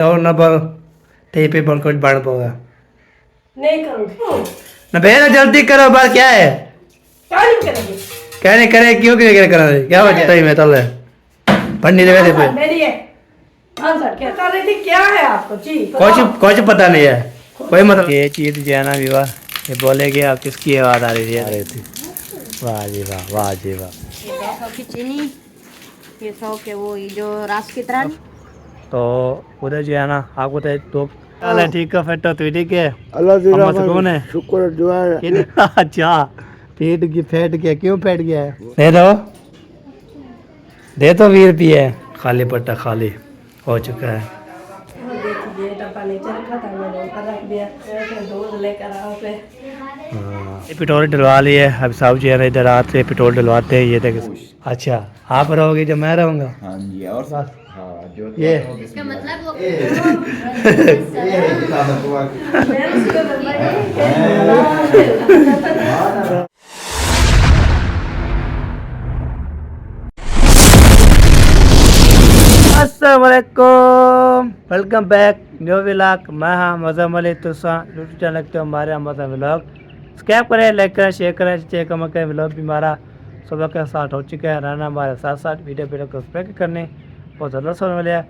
और ना पर टे पे पर कुछ बढ़ पाओगा नहीं करूँगी। ना भैया जल्दी करो बात क्या है क्या नहीं करेंगे? कहने करे क्यों क्या करा क्या वजह सही में तल पढ़नी लगे थे पे मेरी है आंसर क्या कर रही थी, क्या है आपको जी कुछ पता नहीं है कोई मतलब ये चीज जो है ना विवाह ये बोले कि आप किसकी आवाज आ रही थी वाह जी वाह वाह जी वाह ये 200 की चीनी, ये 100 के वो ये जो रास की तरह। तो उधर जो है ना आपको तो हाल है ठीक है फिर तो ठीक है अल्लाह की अम्मा रहमत सुकून है शुक्र दुआ है। अच्छा फेट गया क्यों फेट गया है दे तो 20 रुपये खाली पट्टा खाली हो चुका है देखिए डब्बा नीचे रखा था, मैंने ऊपर रख दिया, फिर दूध लेकर आओ पे। ये पेट्रोल डलवा लिए अब साहब जी है ना इधर रात से पेट्रोल डलवाते हैं ये देख अच्छा आप रहोगे जब मैं रहूँगा हाँ जी और बस हाँ जो ये इसका मतलब वो अस्सलामुअलैकुम वेलकम बैक न्यू व्लॉग मैं हाँ मज़म अली तुसा यूट्यूब चैनल लगते हो हमारे मज़म व्लॉग सब्सक्राइब करें लाइक करें शेयर करें चेक कमेंट व्लॉग भी हमारा सुबह का स्टार्ट हो चुका है रहना हमारे साथ साथ वीडियो को सब्सक्राइब करने बहुत ज़्यादा सुनने वाले है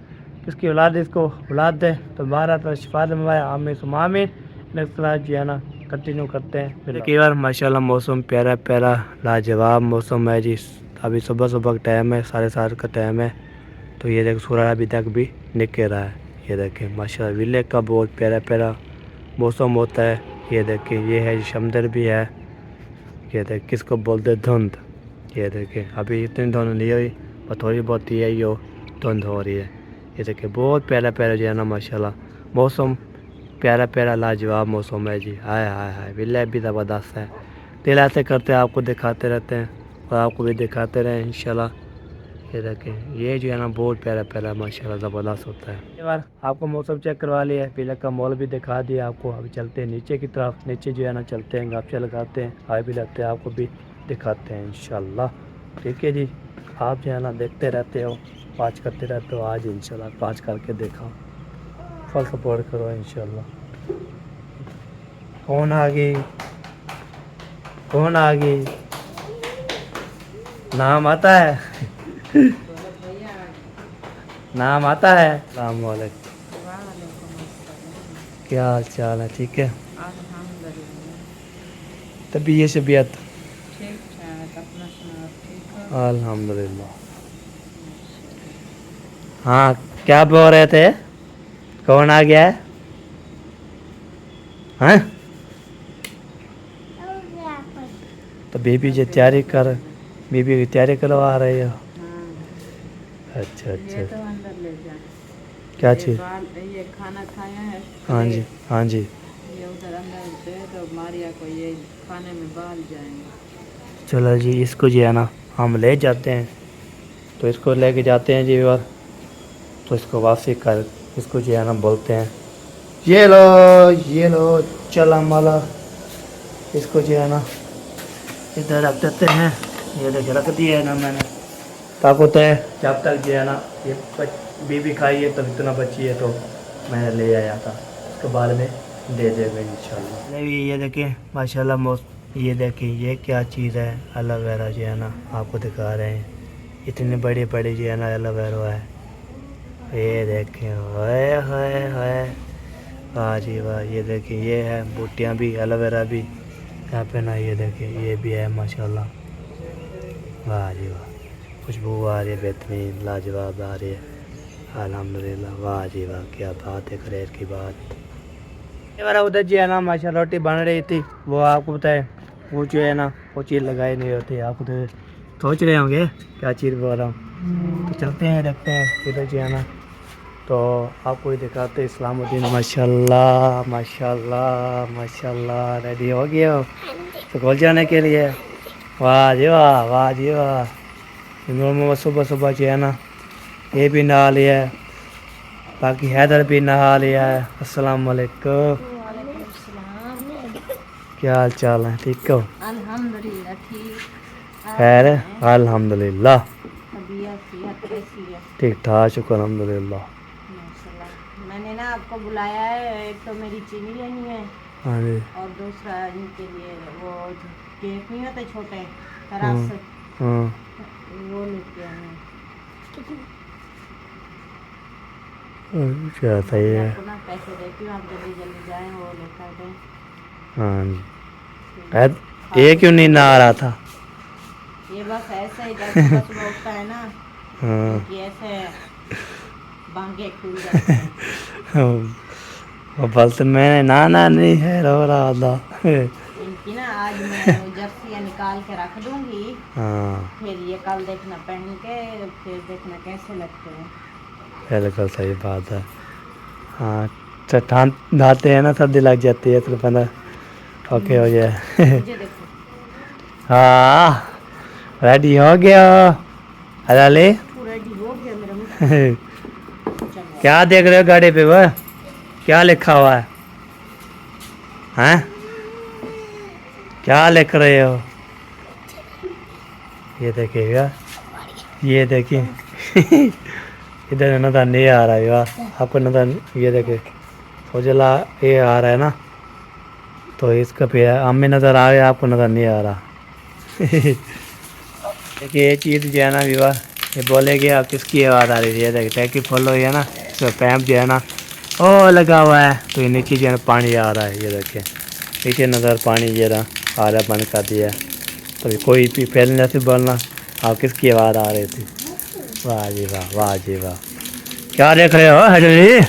किसकी औलाद इसको औलाद दे तो हमारा तो शिफा हमारे आमिर सुमामिन नेक्स्ट जो है ना कंटिन्यू करते हैं फिर कई बार माशाल्लाह मौसम प्यारा प्यारा लाजवाब मौसम है जी अभी सुबह सुबह का टाइम है 7:30 का टाइम है तो ये देख सूरज अभी तक भी निकल रहा है ये देखें माशाल्लाह विलेज का बहुत प्यारा प्यारा मौसम होता है ये देखें ये है समंदर भी है ये देख किसको बोलते धुंध ये देखें अभी इतनी धुंध नहीं हुई पर थोड़ी बहुत ही है यो धुंध हो रही है ये देखें बहुत प्यारा प्यारा जो है ना माशाल्लाह मौसम प्यारा प्यारा लाजवाब मौसम है जी हाय हाय हाय विलेज भी ज़बरदस्त है दिल ऐसे करते हैं आपको दिखाते रहते हैं और आपको भी दिखाते रहें इंशाल्लाह ये देखें ये जो है ना बहुत प्यारा प्यारा माशाल्लाह ज़बरदस्त होता है एक बार आपको मौसम चेक करवा लिया है पीले का मॉल भी दिखा दिया आपको अभी चलते हैं नीचे की तरफ नीचे जो है ना चलते हैं गापचे लगाते हैं आए भी लगते हैं आपको भी दिखाते हैं इंशाल्लाह ठीक है जी आप जो है ना देखते रहते हो पाँच करते रहते हो आज इंशाल्लाह पाँच करके देखा फुल सपोर्ट करो इंशाल्लाह कौन आ गई कौन आ गई नाम आता है नाम आता है अस्सलाम वालेकुम क्या हाल चाल है ठीक है तबीयत अल्हम्दुलिल्लाह हाँ क्या बोल रहे थे कौन आ गया है हाँ तो बेबी जो तैयारी कर बेबी की तैयारी करवा रही हो अच्छा अच्छा तो अंदर ले जाए क्या चीज़ ये खाना खाया है हाँ जी हाँ जी ये उधर अंदर दे तो मारिया को ये खाने में बाल जाएंगे। चलो जी इसको जो है ना हम ले जाते हैं तो इसको लेके जाते हैं जी और तो इसको वापसी कर इसको जो है ना बोलते हैं ये लो चला माला इसको जो है ना इधर रख देते हैं ये देखे रख दिया है ना मैंने ताकत है जब तक जो है ना ये बीबी खाई है तो इतना बची है तो मैंने ले आया था उसके बाद में दे देंगे इंशाल्लाह नहीं ये देखें माशाल्लाह ये देखें ये क्या चीज़ है एलोवेरा जो है ना आपको दिखा रहे हैं इतनी बड़ी बड़ी जो है ना एलोवेरा है ये देखें हाय हाय हाय वाह जी वाह ये देखें ये है बूटियाँ भी एलोवेरा भी यहाँ पे ना ये देखें ये भी है माशाल्लाह वाह जी वाह खुशबू आ रही है बेहतरीन लाजवाब आ रही है अल्हम्दुलिल्लाह वाह जी वाह क्या बात है खैर की बात ये वाला उधर जो है ना माशाल्लाह रोटी बन रही थी वो आपको बताए वो जो है ना वो चीज़ लगाई नहीं होती आप उधर सोच रहे होंगे क्या चीज़ बोल रहा हूँ तो चलते हैं देखते हैं इधर जो है ना तो आपको ही दिखाते इस्लामुद्दीन माशाल्लाह माशाल्लाह माशाल्लाह रेडी हो गया हो स्कूल जाने के लिए वाह जी वाह जी वाह सुबह सुबह जो है ना ये भी नहा लिया है बाकी हैदर भी नहा लिया है अस्सलाम वालेकुम क्या हाल चाल है ठीक हो अल्हम्दुलिल्लाह ठीक खैर है अल्हम्दुलिल्लाह तबीयत सेहत कैसी है ठीक ठाक शुक्र अल्हम्दुलिल्लाह माशाल्लाह। मैंने मैंने आपको बुलाया है, एक तो मेरी चीनी लेनी है हाँ जी। और दूसरा इनके लिए वो केक नहीं होते छोटे रस, हाँ वो लेके आए। अच्छा सही है। आपको ना पैसे देती हूँ, आप जल्दी जल्दी जाएं वो लेकर दें। हाँ जी। ये क्यों नींद आ रहा था? ये बस ऐसे ही जब सुबह सुबह उठता है ना, हाँ कि ऐसे बांगे खुल जाते हैं। वो बोलते मैंने नाना नहीं है, रो रहा था। इनकी ना आज मैं जर्सी निकाल के रख दूंगी, हाँ फिर ये कल देखना पहन के, फिर देखना कैसे लगते हैं। बिल्कुल सही बात है। हाँ चट्टान नहाते हैं ना, सर्दी लग जाती है तो बंदा ओके हो जाए। मुझे देखो हाँ रेडी हो गया। हलाले रेडी हो गया मेरा मुंह। चलो क्या देख रहे हो गाड़ी पे? वह क्या लिखा हुआ है? हैं क्या लिख रहे हो? ये देखिएगा, ये देखिए। इधर नजर नहीं आ रहा है यार आपको, नजर ये देखिए उजला ये आ रहा है ना, तो इसका पे हमें नज़र आ गया, आपको नज़र नहीं आ रहा। देखिए ये चीज़ जो है ना विवाह, ये बोलेगी आप किसकी आवाज़ आ रही है? ये देखिए टैंकी फुल हुई है ना, तो पैम्प जो है ना ओ लगा हुआ है, तो ये नीचे जो है ना पानी आ रहा है। ये देखिए नीचे नज़र पानी ये रहा आ रहा, बंद कर दिया। तो कोई भी पहले जैसे बोलना आप किसकी आवाज़ आ रही थी। वाह जी वाह, वाह जी वाह। क्या देख रहे हो हजरी?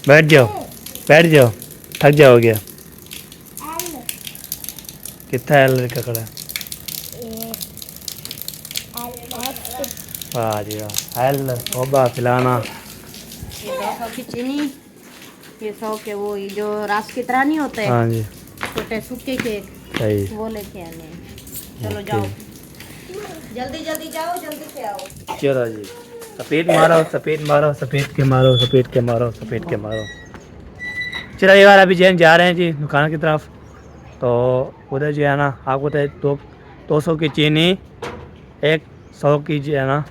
बैठ जाओ, बैठ जाओ, थक जाओगे। कितना एल का कड़ा? वाह जी वाह। एल होगा खिलाना। ये 200 की चीनी, ये 100 के वो ये जो रास की तरह नहीं होते हाँ जी छोटे सूखे केक, सही। वो लेके आने हैं। चलो जाओ जल्दी जल्दी जाओ, जल्दी से आओ। चलो जी, सफ़ेद मारो, सफ़ेद मारो, सफ़ेद के मारो, सफ़ेद के मारो, सफ़ेद के मारो। चलो यार अभी जैन जा रहे हैं जी दुकान की तरफ, तो उधर जो है ना आपको तो 200 की चीनी, 100 की जो है ना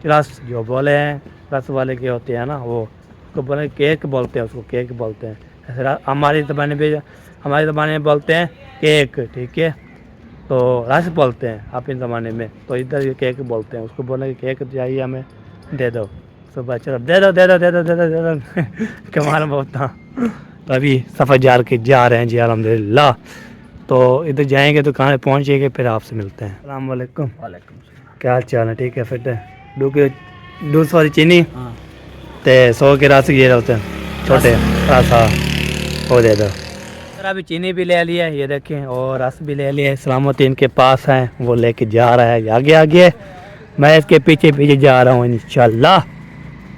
रस, जो बोले हैं रस वाले के होते हैं ना, वो उसको बोले केक बोलते हैं, उसको केक बोलते हैं। ऐसे हमारी ज़बान में बोलते हैं केक, ठीक है, तो रस बोलते हैं अपने ज़माने में, तो इधर ये केक बोलते हैं। उसको बोले कि केक चाहिए हमें, दे दो। सुबह चलो दे दो दे दो दे दो दे दो दे दो। कमाल बहुत था। तो अभी सफ़र जा रहे हैं जी अल्हम्दुलिल्लाह। तो इधर जाएंगे दुकान पे पहुँचेंगे, फिर आपसे मिलते हैं। अस्सलाम वालेकुम। क्या हाल चाल है? ठीक है फिट है। 200 वाली चीनी ते 100 के रस ये होते हैं छोटे रस, हाँ वो दे दो। सर अभी चीनी भी ले लिया है, ये देखें, और रस भी ले लिया है। सलामती इनके पास है, वो लेके जा रहा है आगे आगे, मैं इसके पीछे पीछे जा रहा हूँ इंशाल्लाह।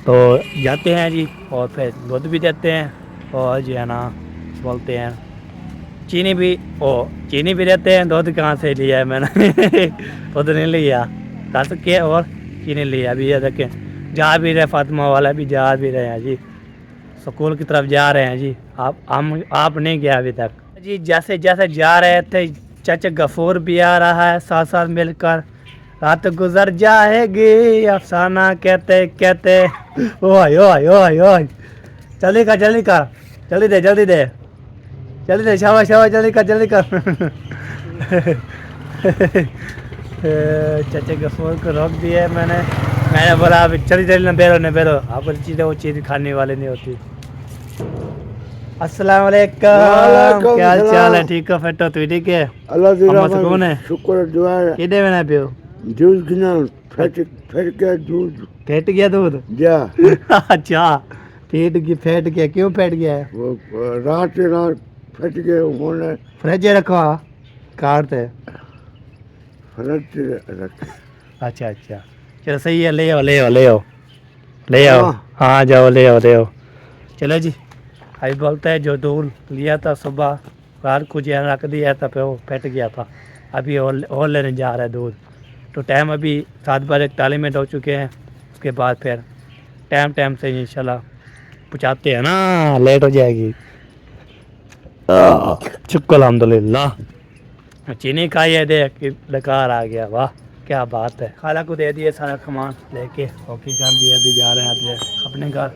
तो जाते हैं जी, और फिर दूध भी देते हैं, और जो है ना बोलते हैं चीनी भी देते हैं। दूध कहाँ से लिया है मैंने? दूध नहीं लिया, रस के और चीनी लिया। अभी ये देखें जा भी रहे, फातिमा वाला भी जा भी रहे हैं जी, स्कूल की तरफ जा रहे हैं जी। आप नहीं गया अभी तक जी। जैसे जैसे जा रहे थे चाचा गफूर भी आ रहा है, साथ साथ मिलकर रात गुजर जाएगी अफसाना कहते कहते। ओए ओए ओए ओए जल्दी कर जल्दी कर, जल्दी दे जल्दी दे जल्दी दे, शाबाश शाबाश, जल्दी कर जल्दी कर। चाचा गफूर को रोक दिया मैंने बोला अभी जल्दी जल्दी न बेरो, आपको चीज़ें वो चीज़ खाने वाली नहीं होती। अस्सलाम वालेकुम, क्या हाल चाल है? ठीक हो फिट हो? तू ठीक है? अम्मा सुकून है? शुक्र दुआ है। किधे में ना पियो? दूध गिना फट गया दूध। फेट गया दूध? जा अच्छा फेट गया, क्यों फेट गया है? वो रात फट गए उन्होंने फ्रिज रखो कार थे। फ्रिज रखे। अच्छा अच्छा चलो सही है, ले आओ ले आओ ले आओ ले आओ। हाँ जाओ ले आओ। चलो जी, अभी बोलता है जो दूध लिया था सुबह रात को जो रख दिया था, फिर वो फट गया था, अभी और लेने जा रहा है दूध। तो टाइम अभी 7:41 हो चुके हैं, उसके बाद फिर टाइम से इंशाल्लाह पहुँचाते हैं ना, लेट हो जाएगी। शुक्र अल्हम्दुलिल्लाह। चीनी खाई है, देख कि डकार आ गया, वाह क्या बात है। खाला को दे दिए सारा सामान लेके, हॉकी कर दिया, अभी जा रहे हैं अपने घर।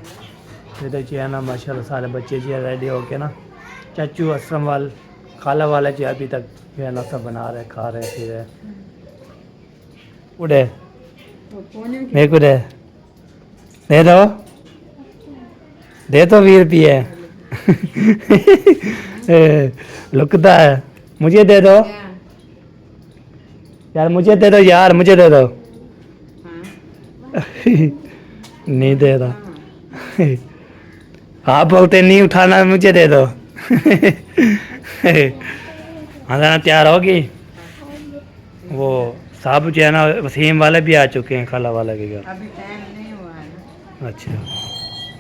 इधर जो है ना माशाल्लाह सारे बच्चे जो है रेडी होके ना चाचू असलम वाल खाला वाला जो अभी तक जो है ना सब बना रहे खा रहे पी रहे उड़े मेरे को दे दो 20 रुपये लुकता है मुझे दे दो यार मुझे दे दो यार मुझे दे दो नहीं दे रहा आप बोलते नहीं उठाना मुझे दे दो हाँ तैयार होगी वो साहब जो है ना वसीम वाले भी आ चुके हैं खाला वाले के घर अभी टाइम नहीं हुआ है ना। अच्छा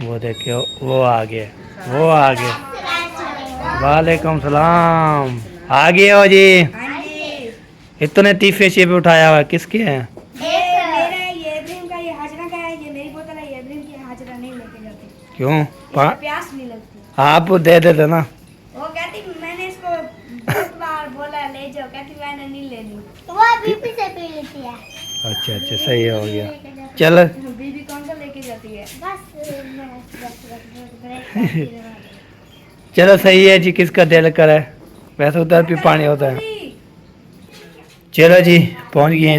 वो देखियो वो आ गए वालेकुम सलाम आ गए हो जी इतने तीफे शेप उठाया हुआ किसके हैं क्यों प्यास नहीं लगती आप दे देते ना वो कहती मैंने इसको बहुत बार बोला ले जाओ कहती मैंने नहीं लेनी तो वो बीबी से पी लेती है अच्छा सही हो गया चल बीबी कौन सा लेके जाती है बस चलो सही है जी किसका दिल करे वैसे उधर भी पानी होता है चलो जी पहुंच गए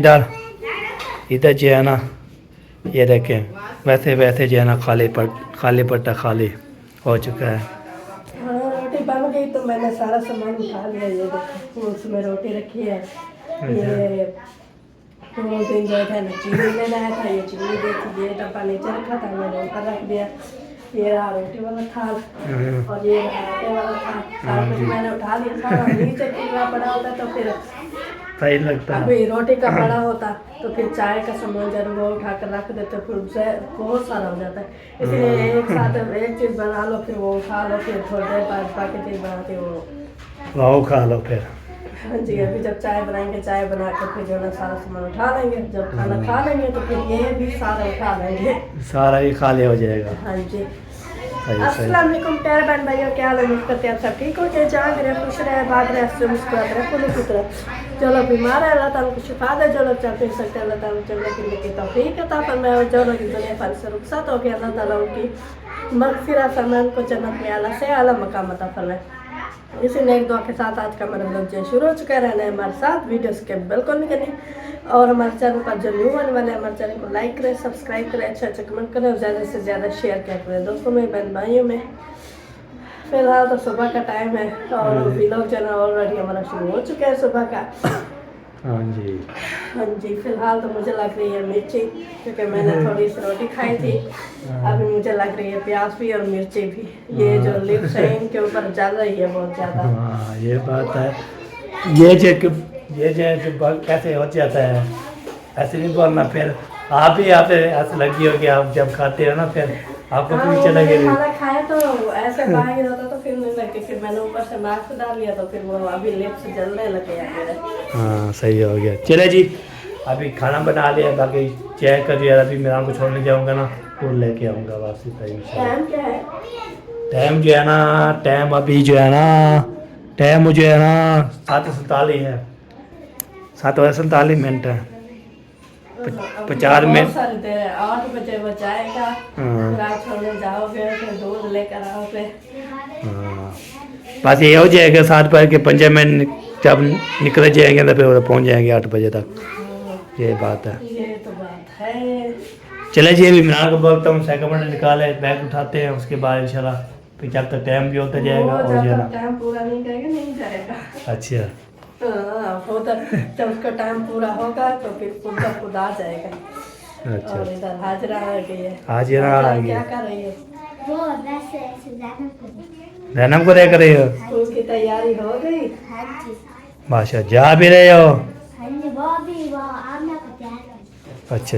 इधर जो है ना ये देखें वैसे जो है ना खाली पट्टा खाली हो चुका है हाँ रोटी बन गई तो मैंने सारा सामान उठा लिया ये देखो उसमें रोटी रखी है ये वो दिन जो था ना चीनी लेना आया था ये चीनी देखी ये डब्बा नीचे रखा था मैंने ऊपर रख दिया ये रहा रोटी वाला थाल और ये रहा आटे वाला थाल सारा कुछ मैंने उठा लिया सारा नीचे टिकरा पड़ा होता तो फिर सही लगता है अभी रोटी का बड़ा होता तो फिर चाय का सामान जरूर वो उठा कर रख देते फिर उससे बहुत सारा हो जाता है इसलिए एक साथ एक चीज़ बना लो फिर वो उठा लो फिर थोड़ी देर बाद बाकी चीज़ बना के वो खा लो फिर हाँ जी अभी जब चाय बनाएंगे चाय बना के फिर जो है ना सारा सामान उठा लेंगे जब खाना खा लेंगे तो फिर ये भी सारा उठा लेंगे सारा ही खाली हो जाएगा हाँ जी सही अस्सलाम वालेकुम प्यारे बहन भाइयों क्या हाल है उम्मीद करते हैं आप सब ठीक हो जाए जहाँ रहे खुश रहे भाग रहे हंस रहे मुस्कुराते रहे फूलों की तरह जो लोग बीमार है अल्लाह ताला को शिफा दे जो लोग चल फिर सकते हैं अल्लाह ताला चलने की तौफीक अता फरमाए और जो लोग इस दुनिया भर से रुखसत हो गए अल्लाह ताला उनकी मगफिरत फरमाए उनको जन्नत में आला से आला मकाम अता फरमाए इसी नेक दुआ के साथ आज का मेरा ब्लॉग जो शुरू हो चुका है रहना है हमारे साथ वीडियो स्किप बिल्कुल नहीं करनी और हमारे चैनल पर जो न्यू आने वाले हैं हमारे चैनल को लाइक करें सब्सक्राइब करें अच्छा कमेंट करें और ज़्यादा से ज़्यादा शेयर करें दोस्तों में बहन भाइयों में फिलहाल तो सुबह का टाइम है और व्लॉग जो है ऑलरेडी हमारा शुरू हो चुका है सुबह का हाँ जी फिलहाल तो मुझे लग रही है मिर्ची क्योंकि मैंने थोड़ी सी रोटी खाई थी अभी मुझे लग रही है प्याज भी और मिर्ची भी ये जो लिप्स है इनके ऊपर जल रही है बहुत ज़्यादा हाँ ये बात है ये जो कैसे हो जाता है ऐसे नहीं बोलना फिर आप ही ऐसे लगी होगी आप जब खाते हो ना फिर आपको पीछे लगेगी खाना खाया तो ऐसे बाहर होता तो फिर नहीं लगती फिर मैंने ऊपर से मास्क डाल लिया तो फिर वो अभी लिप्स जलने लगे हैं मेरे हाँ सही हो गया चले जी अभी खाना बना लिया बाकी चेक कर दिया अभी मैं आपको छोड़ने जाऊँगा ना तो लेके आऊँगा वापसी सही टाइम क्या है टाइम जो है ना टाइम अभी जो है ना टाइम मुझे है ना 7:47 है 7:47 है 50 मिनट 8 बजे वो जाएगा फिर आप छोड़ने जाओगे फिर दूध लेकर आओगे हाँ बस ये हो जाएगा 7:05 मिनट जब निकल जाएंगे तो फिर पहुंच जाएंगे 8 बजे तक ये बात है ये तो बात है चले जी अभी मीनार को बोलता हूँ सेकंड निकाले बैग उठाते हैं उसके बाद इंशाल्लाह फिर जब तक टाइम भी होता जाएगा और जो है ना टाइम पूरा नहीं करेगा नहीं जाएगा अच्छा उधर जब उसका टाइम पूरा होगा तो फिर खुद आ जाएगा अच्छा और इधर हाजरा आ गई है हाजिरा आ गई क्या कर रही है वो वैसे ऐसे जन्म को देख रही हो स्कूल की तैयारी हो गई हाँ जी माशा जा भी रहे हो हाँ जी वो भी वो आमना का प्यार है अच्छा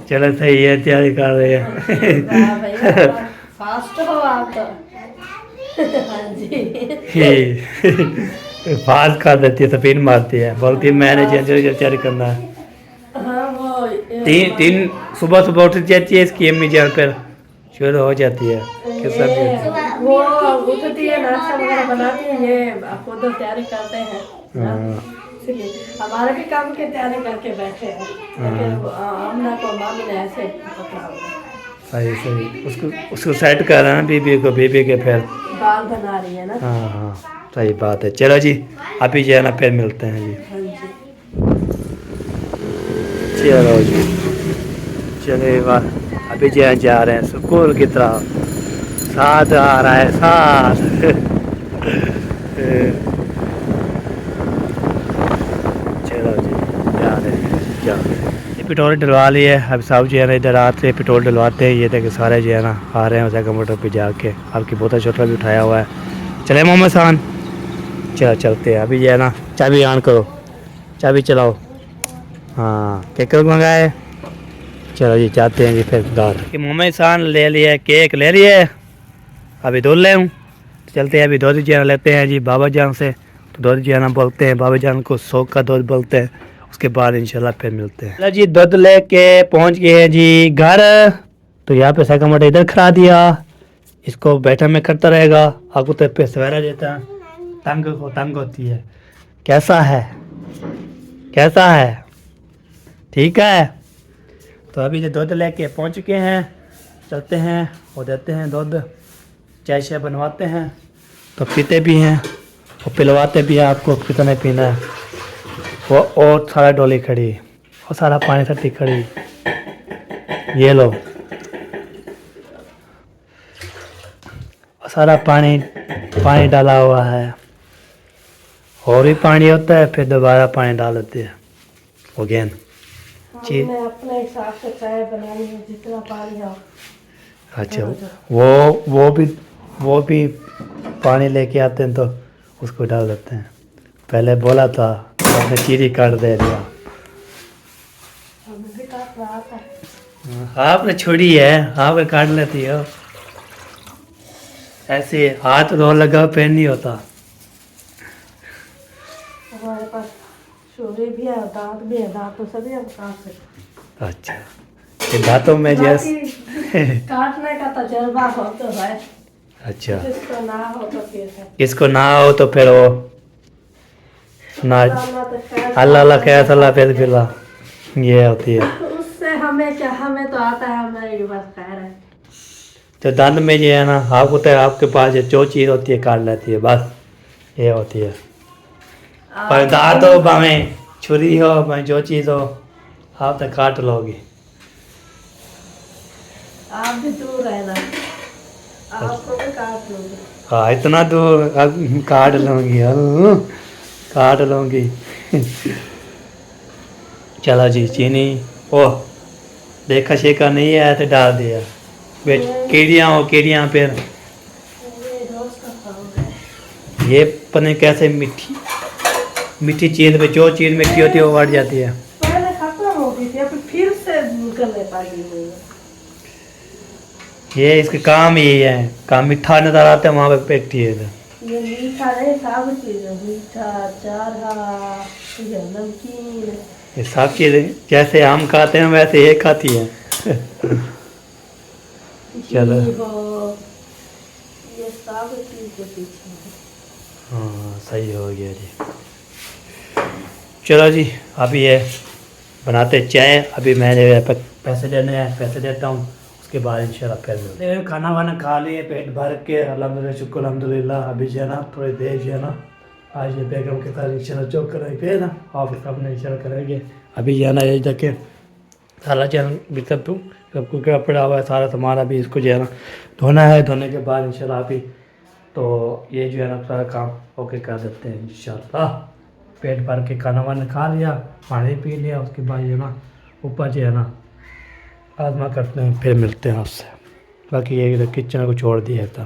चलो सही है तैयारी कर रहे हैं वाह भैया फास्ट हो आप तो हाँ जी फास्ट कर देती है तो फिर मारती है बोलती है मैंने चेक करना है हाँ वो तीन सुबह उठ जाती है इसकी अम्मी जान पर शुरू हो जाती है कि सब वो उठती है नाश्ता वगैरह बनाती है ये खुद तैयारी करते हैं इसलिए हमारे भी काम की तैयारी करके बैठे हैं लेकिन हमना को मामी ने ऐसे पकड़ा हुआ सही सही, उसको उसको सेट कर रहे हैं बीबी को, बीबी के फिर बाल बना रही है ना। हाँ हाँ सही बात है। चलो जी अभी जो है ना फिर मिलते हैं जी। हाँ जी। चलो जी चले बार अभी जो है जा रहे हैं स्कूल की तरफ, साथ आ रहा है साथ। चलो जी जा रहे हैं जा रहे हैं। ये पेट्रोल डलवा लिए, अब सब जो है ना इधर आते पेट्रोल डलवाते हैं। ये देखे सारे जो है ना आ रहे हैं उस मोटर पे जाके, आपकी बोतल छोटा भी उठाया हुआ है। चले मोहम्मद खान चलो चलते हैं। अभी जो है ना चाबी ऑन करो, चाबी चलाओ। हाँ केक मंगाए, चलो जी जाते हैं जी फिर घर। कि मोहम्मद खान ले लिया केक ले लिए, अभी दूध ले हूँ चलते हैं। अभी दूध जो है लेते हैं जी बाबा जान से, तो दूध जो है ना बोलते हैं बाबा जान को 100 का दूध बोलते हैं। उसके बाद इंशाल्लाह फिर मिलते हैं। चलो जी दूध लेके पहुँच गए हैं जी घर। तो यहाँ पे साइकिल मोटर इधर खड़ा दिया, इसको बैठा में करता रहेगा। आपको तो पे सवेरा देता है, तंग होती है। कैसा है कैसा है ठीक है। तो अभी जो दूध लेके पहुँच चुके हैं, चलते हैं और देते हैं दूध। चाय शाय बनवाते हैं तो पीते भी हैं और पिलवाते भी हैं आपको कितना पीना है। वो और सारा डोली खड़ी और सारा पानी सट्टी खड़ी, ये लो और सारा पानी डाला हुआ है। और भी पानी होता है फिर दोबारा पानी डाल देते हैं अगेन। हमने अपने हिसाब से चाय बनानी है, जितना पानी हो। अच्छा वो भी पानी लेके आते हैं तो उसको डाल देते हैं। पहले बोला था आपने चीरी काट दे दिया। हमें भी काट रहा था। आपने छोड़ी है, आप काट लेती हो। ऐसे हाथ रो लगा पेन नहीं होता। हमारे पास छुरी भी है, दांत भी है, दांत तो सभी हम काट सकते। अच्छा ये दांतों में जैसे बाकी काटने का तजर्बा हो तो है, अच्छा जिसको ना हो तो फिर है। किसको ना हो तो फिर वो ना अल्लाह अल्लाह खैर अल्लाह फिर ये होती है। उससे हमें क्या, हमें तो आता है, हमारे बस खैर है। तो दांत में जो है ना आपको तो आपके पास जो चीज़ होती है काट लेती है, बस ये होती है। पर दांत हो भावें छुरी हो भावें जो चीज़ हो आप तो काट लोगे। आप भी दूर रहना, आपको भी काट लूंगी। हाँ इतना दूर अब काट लूँगी, काट लूँगी। चलो जी चीनी ओह देखा शेखा नहीं आया तो डाल दिया। वे कीड़ियाँ हो कीड़ियाँ फिर ये रोज का काम है। ये पता कैसे मीठी चीज़ में जो चीज़ मीठी होती है वो बढ़ जाती है। पहले खत्म हो गई थी, अभी फिर से निकलने पाई हुई है। ये इसके काम यही है, काम मीठा नजर आता है वहाँ पे पेटती है इधर। ये मीठा नहीं, सब चीज़ है, मीठा चारा ये नमकीन। ये सब चीज़ें जैसे हम खाते हैं वैसे ये खाती है। चलो घी हो, ये सब चीज़ के पीछे है। हाँ सही हो गया जी। चलो जी अभी ये बनाते चाय। अभी मैंने पैसे देने हैं, पैसे देता हूँ, उसके बाद इंशाल्लाह फिर मिलते हैं। खाना वाना खा लिए पेट भर के अल्हम्दुलिल्लाह शुक्र अल्हम्दुलिल्लाह। अभी जो है ना थोड़ी देर जो है ना आज ये बेगम के साथ इंशाल्लाह जो करेंगे फिर ना आप अपने इंशाल्लाह करेंगे। अभी जो है ना ये जाके सारा चैनल भी सबको कपड़ा हुआ है, सारा सामान अभी इसको जो है ना धोना है। धोने के बाद इंशाल्लाह अभी तो ये जो है ना सारा काम ओके कर देते हैं इंशाल्लाह। पेट भर के खाना वाना खा लिया, पानी पी लिया, उसके बाद जो है ना ऊपर जो है ना आजमा करते हैं, फिर मिलते हैं आपसे। बाकी ये किचन को छोड़ दिया था।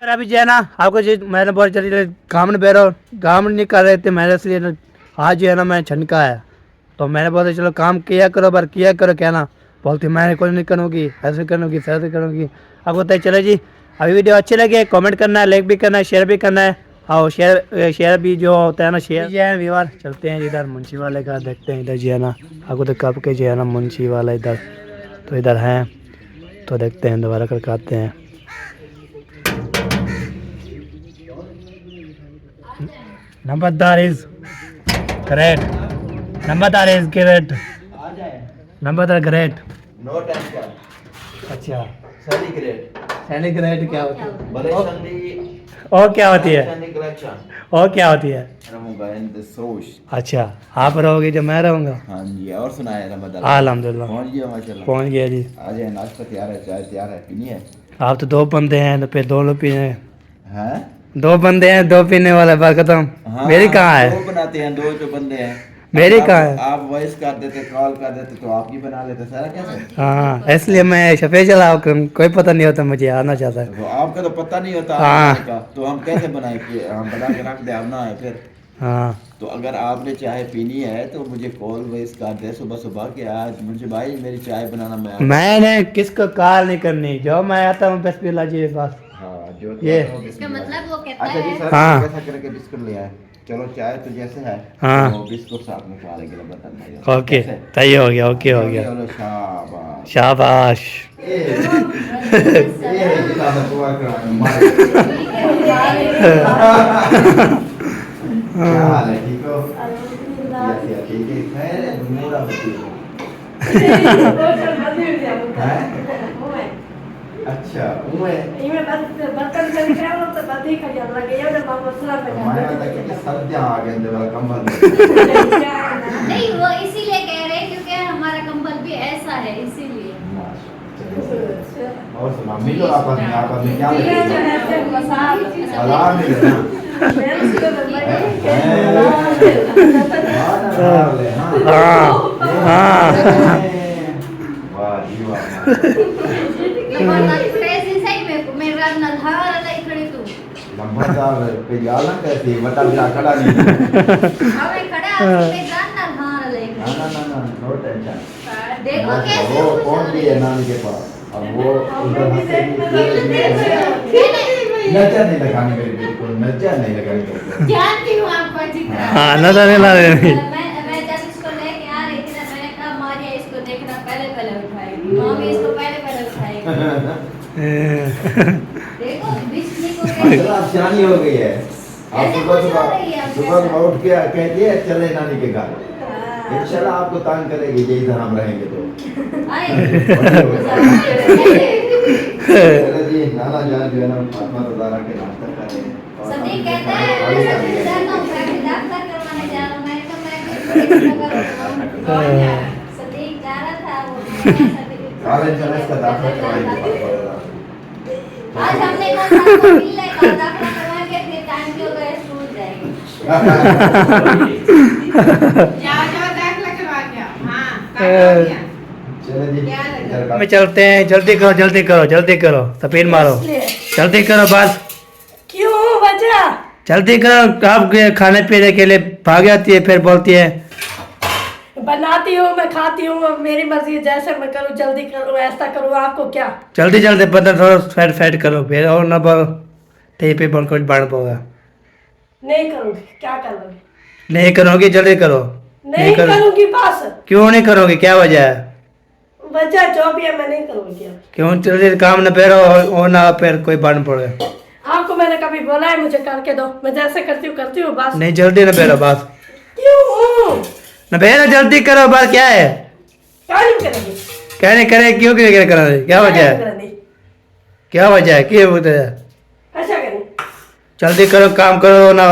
अभी जो है ना आपको जो मैंने बहुत जल्दी काम नहीं बेरो काम नहीं कर रहे थे मैंने, इसलिए आज जो है ना मैं छनका है। तो मैंने बोला चलो काम किया करो, पर किया करो क्या ना, बोलती मैंने कुछ नहीं करूँगी, ऐसे करूँगी वैसे करूँगी। आपको बताइए। चलो जी अभी वीडियो अच्छे लगे कमेंट करना है, लाइक भी करना है, शेयर भी करना है। और शेयर भी जो होता है ना शेयर जो है व्यूअर। चलते हैं इधर मुंशी वाले का, देखते हैं इधर जो है ना आपको तो कब के जो है ना मुंशी वाला इधर तो इधर हैं, तो देखते हैं दोबारा करके आते हैं। Numberdar is great, Numberdar is great, Numberdar great. No tension अच्छा सेलिब्रेट सेलिब्रेट क्या होती है? बड़े संदी और क्या होती है? संदी कलेक्शन और क्या होती है? रहूंगा इन द सोश। अच्छा आप रहोगे जो मैं रहूँगा? हाँ जी और सुनाए रमजान अल्हम्दुलिल्लाह पहुंच गया माशाल्लाह। पहुँच गया जी। आ जाए नाश्ता तैयार है चाय तैयार है पीनी है आप तो 2 बंदे हैं तो फिर 2 लोग पीने हैं 2 बंदे हैं 2 पीने वाले बात खत्म। हाँ मेरी कहाँ दो है? बनाते हैं दो जो बंदे हैं मेरी आप- कहाँ है? आप वॉइस कर देते कॉल कर देते तो आप ही बना लेते सारा कैसे हाँ इसलिए मैं स्पेशल आपको कोई पता नहीं होता मुझे आना चाहता है। तो आपका तो पता नहीं होता हाँ। आपने का तो हम कैसे बनाए कि हम बना के रख दे अब ना है फिर हाँ तो अगर आपने चाय पीनी है तो मुझे कॉल वॉइस कर दे सुबह सुबह कि आज मुझे भाई मेरी चाय बनाना मैं मैंने किसको कॉल नहीं करनी जो मैं आता हूँ बस पिला जी बस। हाँ जो ये। इसका मतलब वो कहता अच्छा जी है सर हाँ। कैसा करके बिस्कुट लिया है चलो चाय तो जैसे है हाँ। तो बिस्कुट साथ में खा लेंगे बर्तन में ओके सही हो गया ओके हो गया चलो शाबाश शाबाश। ये जितना मैं दुआ कराऊं मार क्या हाल है ठीक हो यस यस ठीक है खैर मेरा बच्ची है अच्छा उमे बर्तन कर के आओ तो बदी का याद लगे ये ना मसला पे माया तक के सर्दियां आ गए अंदर वाला कंबल नहीं वो इसीलिए कह रहे हैं क्योंकि हमारा कंबल भी ऐसा है इसीलिए। और सुना मिलो आपस में क्या ये जो लगेगा है से मसाला अलार्म नहीं देना मेरे से तो हाँ वाह जी वाह पैसे सही में मेरा नधार लाई खड़े तू लंबादार पे जाला कैसे बता बिना खड़ा नहीं हमें खड़ा पे जान नधार लाई ना ना ना ना नो टेंशन देखो कैसे वो कौन भी है नानी के पास अब वो उधर हंसे नजर नहीं लगानी मेरी बिल्कुल नजर नहीं लगानी मेरी जानती हूँ आपको अच्छी तरह। हाँ नजर नहीं ला रही। मैं जब इसको लेके आ रही थी ना मैंने कहा मारिया इसको देखना पहले उठाएगी मामी इसको पहले उठाएगी। देखो बिजली को चलो आप सियानी हो गई है आप सुबह सुबह उठ के कहती है चले नानी के घर इंशाल्लाह आपको तंग करेगी यही इधर हम रहेंगे तो चलो जी नाना जान जो है ना फातिमा रज़ारा के नाश्ता कर रहे हैं सभी कहता है मैं सभी जाता हूँ मैं डॉक्टर करवाने जा रहा हूँ मैंने कहा मैं सदीक जा रहा था वो कॉलेज चले इसका दाखिला करवाएंगे आज हमने कहा आपको मिलने का दाखिला करवा के फिर टाइम के हो गए स्कूल जाएंगे। चलो जी इधर का में चलते हैं जल्दी करो सफेद मारो जल्दी करो बस क्यों वजह जल्दी करो। आप खाने पीने के लिए भाग जाती है फिर बोलती है बनाती हूँ मैं खाती हूँ मेरी मर्जी जैसे मैं करूँ जल्दी करूँ ऐसा करूँ आपको क्या जल्दी जल्दी बदल थोड़ा फैट करो फिर और ना बोलो टेप पे कुछ बढ़ पाओगा नहीं करूँगी क्या करूँगी नहीं करोगी जल्दी करो नहीं करूँगी बस क्यों नहीं करोगी क्या वजह है वजह जो भी है मैं नहीं करूँगी अब। क्यों जल्दी काम न पेरो और ना फिर कोई बढ़ पड़े आपको मैंने कभी बोला है मुझे करके दो मैं जैसे करती हूँ बस नहीं जल्दी न पेरो बस क्यों न पेरो जल्दी करो बस क्या है क्या नहीं करेंगी कहने करे क्यों क्यों करो क्या वजह है क्या वजह है क्यों वजह है ऐसा करें जल्दी करो काम करो ना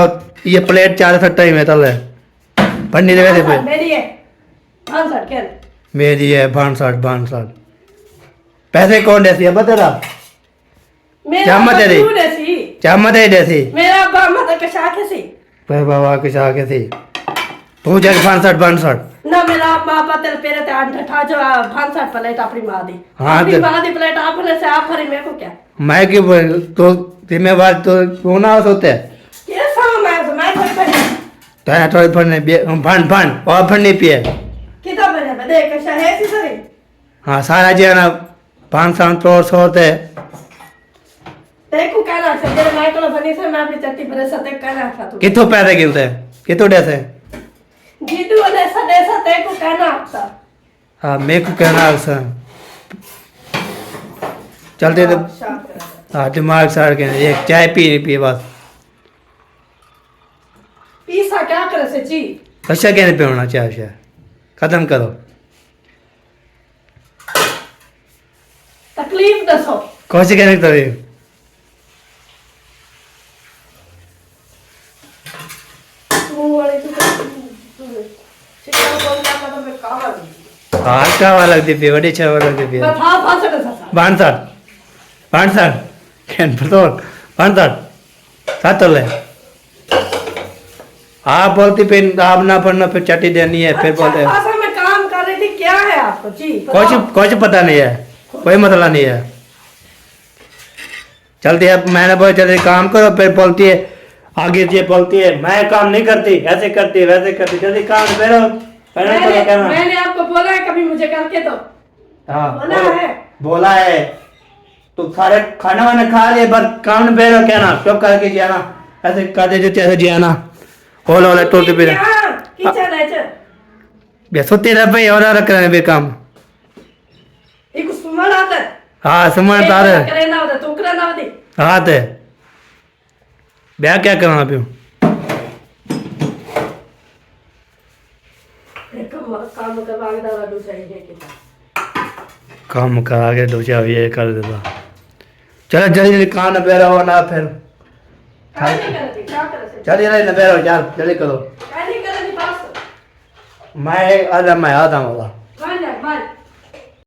ये प्लेट 4 ही में तल है पन्नी दे पे मेरी है 560 क्या मेरी है भानसाठ पैसे कौन देती है बता रहा मेरा क्या मत है रे? बतून ऐसी क्या मत है देती मेरा बाप मत का शाख है सी पर बाबा के आगे थी पूछा भानसाठ ना मेरा बाप तेरे पेरे ते अंडा ठा जो 560 प्लेट अपनी माँ दी हाँ, अपनी तो- माँ दी प्लेट आपने से आप भरी मेरे को क्या मैं क्यों तो जिम्मेवार तो क्यों ना होते ये सब मैं थोड़ी बनी तो थोड़ी फड़ने भन और फड़ने पिए कितना बने बदे कैसा है सी सरी हाँ सारा जी है ना 500 होते देखो कहना से तेरे माइक को बनी से मैं अपनी चट्टी पर सते कहना था तू कितों पैसे गिनते कितों देते जीतू ने सदे सते को कहना आपसा हाँ मेरे को कहना अक्सर चलते तो हाँ दिमाग साड़ के एक चाय पी बस पीसा क्या करे से जी अच्छा कहने पे होना चाय खत्म करो दसो कौन सी कहने तो तू वाली तू शिक्षा बोल रहा था मैं कहां गई हाँ क्या वाला लगती पे बड़ी अच्छा वाला लगती पे मैं था फांस सा बाणसाट कैन प्रतोल बाणसाट सात ले आप बोलती फिर आप ना पढ़ना फिर चट्टी देनी है फिर बोलते हैं अच्छा मैं काम कर रही थी क्या है आपको जी कुछ पता नहीं है कोई मसला नहीं है चलती है मैंने बोला चलते काम करो फिर बोलती है आगे ये बोलती है मैं काम नहीं करती ऐसे करती वैसे करती जल्दी काम करो मैंने आपको बोला है कभी मुझे करके दो हाँ बोला है तो सारे खाना वाना खा लिए बस काम में बैठो क्या ना चुप करके जिया ना ऐसे कर दे ऐसे जिया ना ओला ओला टोलते पे किचन है च बेसोते रह भाई और रख रहे हैं काम एक सुमन आता है हाँ समझ आ रहा है करे ना होता तू करे ना होती हाँ ते ब्याह क्या करना पियो एक काम करवा के दादा दूसरा ही है कि काम करा के दूसरा ये कर देता चलो जल्दी जल्दी काम न बेरा हो ना फिर क्या नहीं करती क्या करे चलिए नहीं न बेरा यार जल्दी करो क्या नहीं करती बस मैं आता हूँ मान जा मान